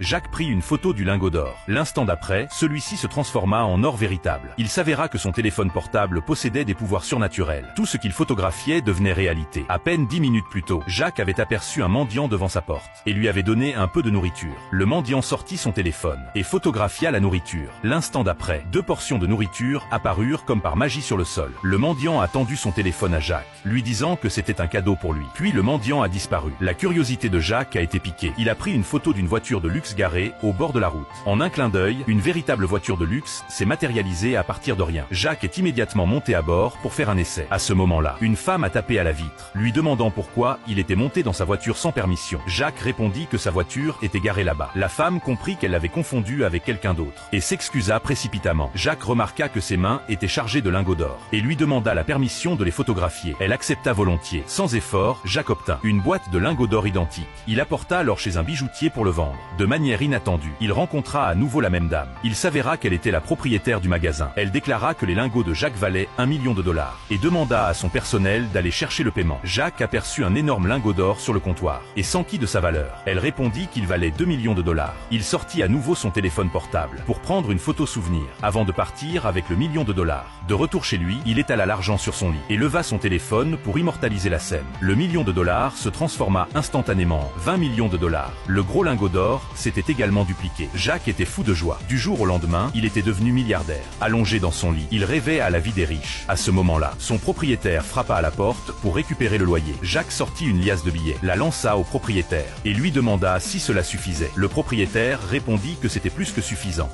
Jacques prit une photo du lingot d'or. L'instant d'après, celui-ci se transforma en or véritable. Il s'avéra que son téléphone portable possédait des pouvoirs surnaturels. Tout ce qu'il photographiait devenait réalité. À peine 10 minutes plus tôt, Jacques avait aperçu un mendiant devant sa porte et lui avait donné un peu de nourriture. Le mendiant sortit son téléphone et photographia la nourriture. L'instant d'après, 2 portions de nourriture apparurent comme par magie sur le sol. Le mendiant a tendu son téléphone à Jacques, lui disant que c'était un cadeau pour lui. Puis le mendiant a disparu. La curiosité de Jacques a été piquée. Il a pris une photo d'une voiture de luxe garée au bord de la route. En un clin d'œil, une véritable voiture de luxe s'est matérialisée à partir de rien. Jacques est immédiatement monté à bord pour faire un essai. À ce moment-là, une femme a tapé à la vitre, lui demandant pourquoi il était monté dans sa voiture sans permission. Jacques répondit que sa voiture était garée là-bas. La femme comprit qu'elle l'avait confondu avec quelqu'un d'autre et s'excusa précipitamment. Jacques remarqua que ses mains étaient chargées de lingots d'or et lui demanda la permission de les photographier. Elle accepta volontiers. Sans effort, Jacques obtint une boîte de lingots d'or identique. Il apporta alors chez un bijoutier pour le vendre. De manière inattendue, il rencontra à nouveau la même dame. Il s'avéra qu'elle était la propriétaire du magasin. Elle déclara que les lingots de Jacques valaient $1 million et demanda à son personnel d'aller chercher le paiement. Jacques aperçut un énorme lingot d'or sur le comptoir et s'enquit de sa valeur. Elle répondit qu'il valait $2 millions. Il sortit à nouveau son téléphone portable pour prendre une photo souvenir avant de partir avec le $1 million. De retour chez lui, il étala l'argent sur son lit et leva son téléphone pour immortaliser la scène. Le $1 million se transforma instantanément en $20 millions. Le gros lingot d'or s'était également dupliqué. Jacques était fou de joie. Du jour au lendemain, il était devenu milliardaire. Allongé dans son lit, il rêvait à la vie des riches. À ce moment-là, son propriétaire frappa à la porte pour récupérer le loyer. Jacques sortit une liasse de billets, la lança au propriétaire et lui demanda si cela suffisait. Le propriétaire répondit que c'était plus que suffisant.